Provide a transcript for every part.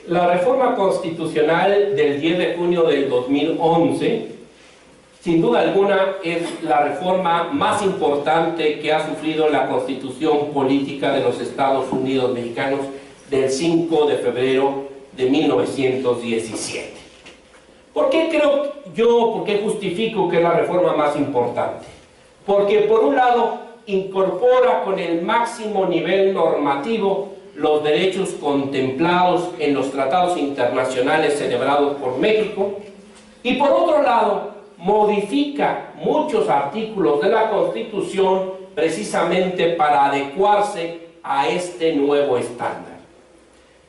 La reforma constitucional del 10 de junio del 2011, sin duda alguna, es la reforma más importante que ha sufrido la Constitución política de los Estados Unidos mexicanos del 5 de febrero de 1917. ¿Por qué justifico que es la reforma más importante? Porque por un lado incorpora con el máximo nivel normativo los derechos contemplados en los tratados internacionales celebrados por México, y por otro lado modifica muchos artículos de la Constitución precisamente para adecuarse a este nuevo estándar.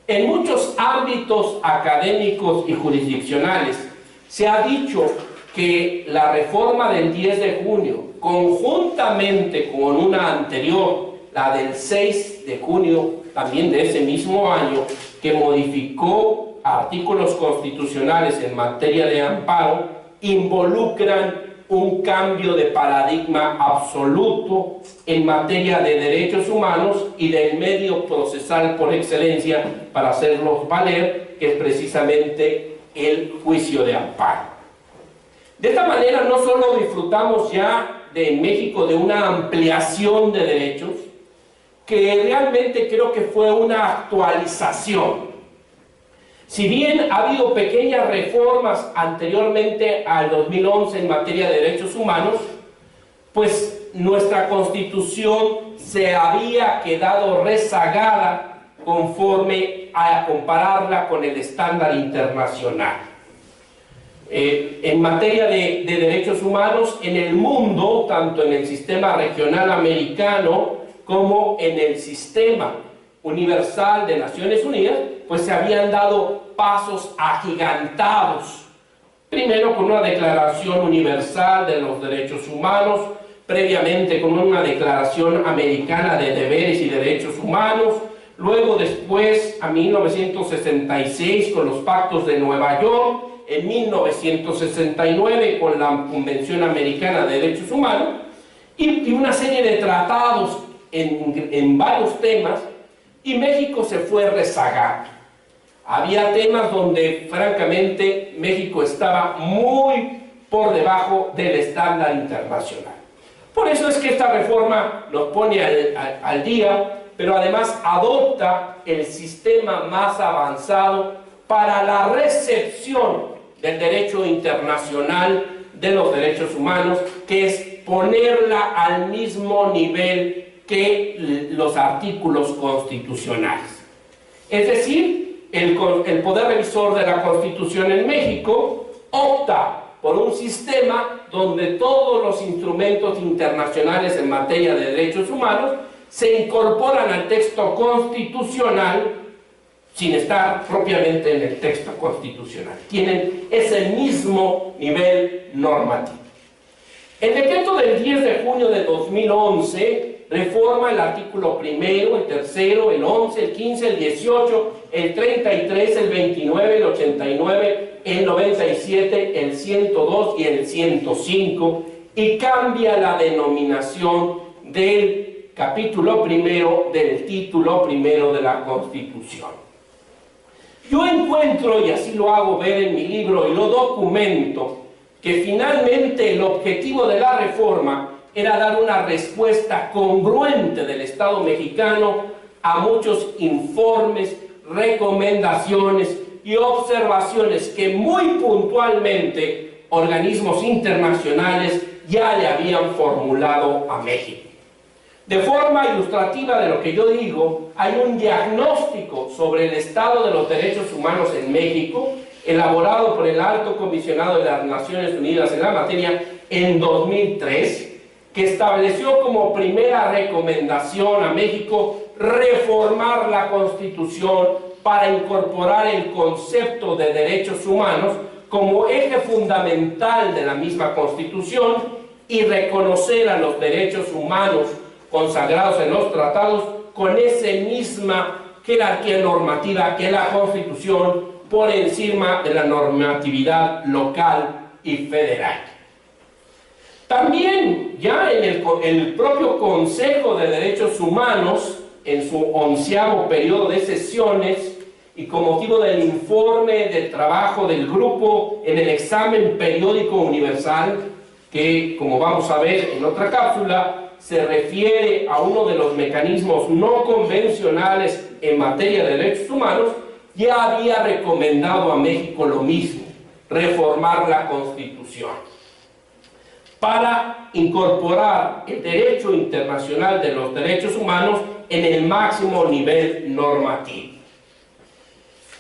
En muchos ámbitos académicos y jurisdiccionales se ha dicho que la reforma del 10 de junio, conjuntamente con una anterior, la del 6 de junio, también de ese mismo año, que modificó artículos constitucionales en materia de amparo, involucran un cambio de paradigma absoluto en materia de derechos humanos y del medio procesal por excelencia para hacerlos valer, que es precisamente el juicio de amparo. De esta manera no solo disfrutamos ya en México de una ampliación de derechos, que realmente creo que fue una actualización. Si bien ha habido pequeñas reformas anteriormente al 2011 en materia de derechos humanos, pues nuestra Constitución se había quedado rezagada conforme a compararla con el estándar internacional. En materia de derechos humanos en el mundo, tanto en el sistema regional americano como en el sistema universal de Naciones Unidas, pues se habían dado pasos agigantados. Primero con una Declaración Universal de los Derechos Humanos, previamente con una Declaración Americana de Deberes y Derechos Humanos, luego después, a 1966, con los Pactos de Nueva York, en 1969 con la Convención Americana de Derechos Humanos, y una serie de tratados en varios temas, y México se fue rezagando. Había temas donde francamente México estaba muy por debajo del estándar internacional. Por eso es que esta reforma nos pone al día, pero además adopta el sistema más avanzado para la recepción del derecho internacional de los derechos humanos, que es ponerla al mismo nivel que los artículos constitucionales. Es decir, el Poder Revisor de la Constitución en México opta por un sistema donde todos los instrumentos internacionales en materia de derechos humanos se incorporan al texto constitucional sin estar propiamente en el texto constitucional. Tienen ese mismo nivel normativo. El decreto del 10 de junio de 2011 reforma el artículo primero, el tercero, el 11, el 15, el 18, el 33, el 29, el 89, el 97, el 102 y el 105, y cambia la denominación del capítulo primero del título primero de la Constitución. Yo encuentro, y así lo hago ver en mi libro y lo documento, que finalmente el objetivo de la reforma era dar una respuesta congruente del Estado mexicano a muchos informes, recomendaciones y observaciones que muy puntualmente organismos internacionales ya le habían formulado a México. De forma ilustrativa de lo que yo digo, hay un diagnóstico sobre el estado de los derechos humanos en México, elaborado por el Alto Comisionado de las Naciones Unidas en la materia en 2003, que estableció como primera recomendación a México reformar la Constitución para incorporar el concepto de derechos humanos como eje fundamental de la misma Constitución y reconocer a los derechos humanos consagrados en los tratados con esa misma jerarquía normativa que la Constitución, por encima de la normatividad local y federal. También ya en el propio Consejo de Derechos Humanos, en su 11º periodo de sesiones, y con motivo del informe del trabajo del grupo en el examen periódico universal, que como vamos a ver en otra cápsula, se refiere a uno de los mecanismos no convencionales en materia de derechos humanos, ya había recomendado a México lo mismo: reformar la Constitución para incorporar el derecho internacional de los derechos humanos en el máximo nivel normativo.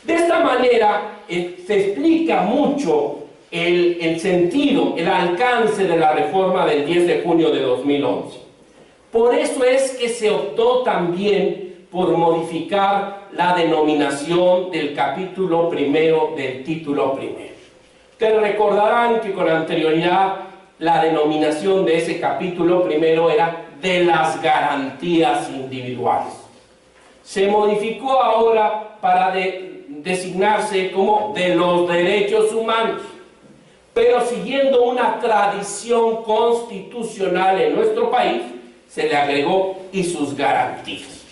De esta manera se explica mucho el sentido, el alcance de la reforma del 10 de junio de 2011. Por eso es que se optó también por modificar la denominación del capítulo primero del título primero. Ustedes recordarán que con anterioridad la denominación de ese capítulo primero era de las garantías individuales. Se modificó ahora para designarse como de los derechos humanos, pero siguiendo una tradición constitucional en nuestro país, se le agregó y sus garantías.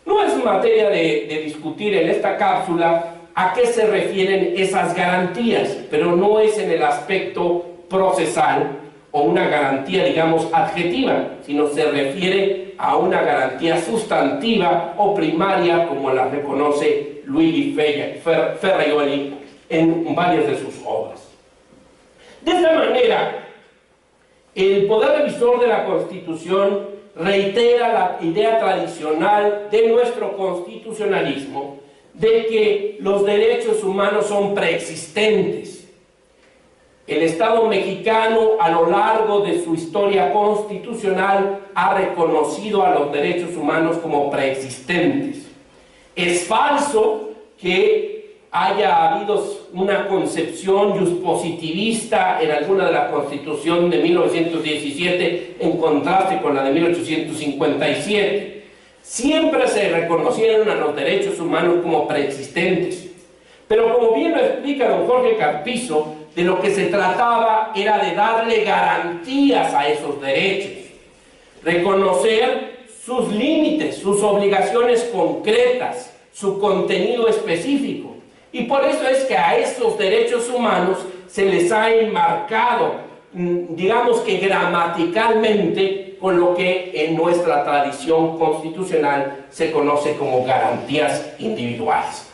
No es materia de discutir en esta cápsula a qué se refieren esas garantías, pero no es en el aspecto procesal o una garantía, digamos, adjetiva, sino se refiere a una garantía sustantiva o primaria, como la reconoce Luigi Ferraioli en varias de sus obras. De esta manera, el Poder Revisor de la Constitución reitera la idea tradicional de nuestro constitucionalismo de que los derechos humanos son preexistentes. El Estado mexicano, a lo largo de su historia constitucional, ha reconocido a los derechos humanos como preexistentes. Es falso que haya habido una concepción positivista en alguna de la Constitución de 1917 en contraste con la de 1857. Siempre se reconocieron a los derechos humanos como preexistentes. Pero como bien lo explica don Jorge Carpizo, de lo que se trataba era de darle garantías a esos derechos, reconocer sus límites, sus obligaciones concretas, su contenido específico. Y por eso es que a esos derechos humanos se les ha enmarcado, digamos que gramaticalmente, con lo que en nuestra tradición constitucional se conoce como garantías individuales.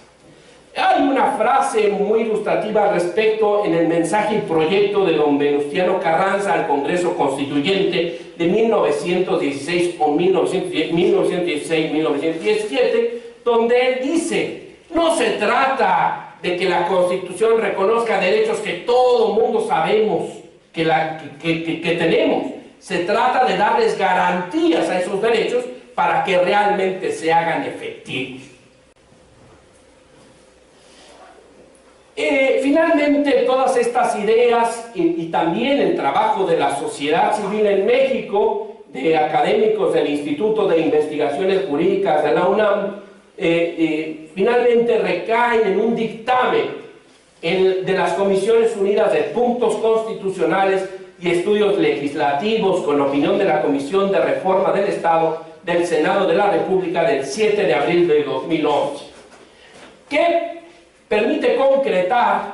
Hay una frase muy ilustrativa al respecto en el mensaje y proyecto de don Venustiano Carranza al Congreso Constituyente de 1916 o 1916-1917, donde él dice: no se trata de que la Constitución reconozca derechos que todo mundo sabemos que tenemos. Se trata de darles garantías a esos derechos para que realmente se hagan efectivos. Finalmente, todas estas ideas y también el trabajo de la sociedad civil en México, de académicos del Instituto de Investigaciones Jurídicas de la UNAM, finalmente recaen en un dictamen de las Comisiones Unidas de Puntos Constitucionales y Estudios Legislativos, con opinión de la Comisión de Reforma del Estado del Senado de la República del 7 de abril de 2011, que permite concretar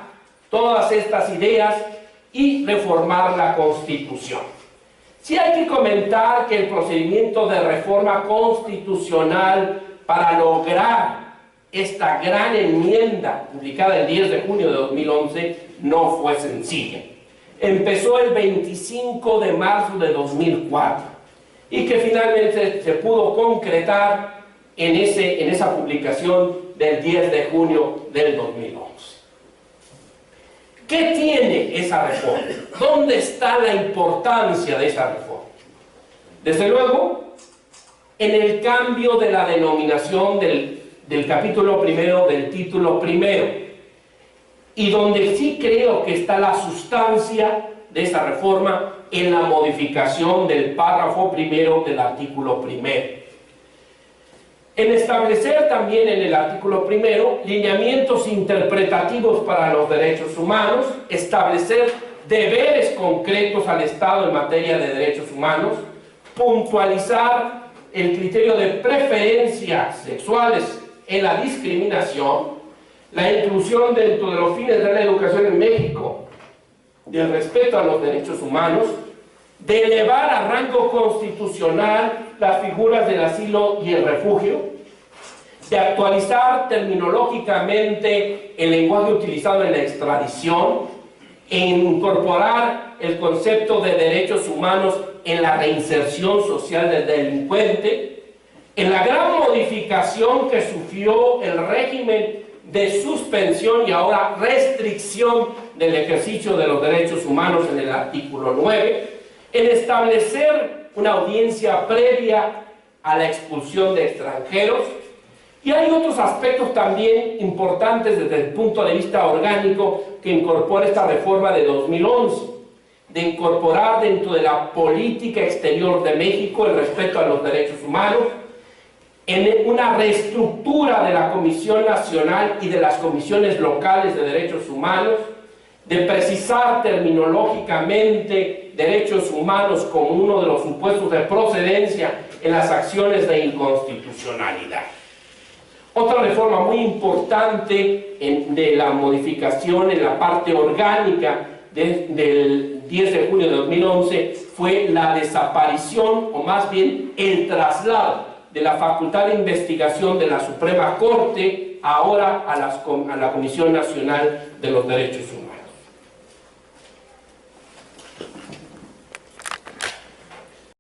todas estas ideas y reformar la Constitución. Sí hay que comentar que el procedimiento de reforma constitucional para lograr esta gran enmienda publicada el 10 de junio de 2011 no fue sencilla. Empezó el 25 de marzo de 2004 y que finalmente se pudo concretar en esa publicación del 10 de junio del 2011. ¿Qué tiene esa reforma? ¿Dónde está la importancia de esa reforma? Desde luego, en el cambio de la denominación del capítulo primero del título primero, y donde sí creo que está la sustancia de esa reforma en la modificación del párrafo primero del artículo primero. En establecer también en el artículo primero lineamientos interpretativos para los derechos humanos, establecer deberes concretos al Estado en materia de derechos humanos, puntualizar el criterio de preferencias sexuales en la discriminación la inclusión dentro de los fines de la educación en México del respeto a los derechos humanos, de elevar a rango constitucional las figuras del asilo y el refugio, de actualizar terminológicamente el lenguaje utilizado en la extradición, en incorporar el concepto de derechos humanos en la reinserción social del delincuente, en la gran modificación que sufrió el régimen de suspensión y ahora restricción del ejercicio de los derechos humanos en el artículo 9, en establecer una audiencia previa a la expulsión de extranjeros. Y hay otros aspectos también importantes desde el punto de vista orgánico que incorpora esta reforma de 2011, de incorporar dentro de la política exterior de México el respeto a los derechos humanos, en una reestructura de la Comisión Nacional y de las comisiones locales de derechos humanos, de precisar terminológicamente derechos humanos como uno de los supuestos de procedencia en las acciones de inconstitucionalidad. Otra reforma muy importante de la modificación en la parte orgánica del 10 de junio de 2011 fue la desaparición, o más bien el traslado de la facultad de investigación de la Suprema Corte ahora a la Comisión Nacional de los Derechos Humanos.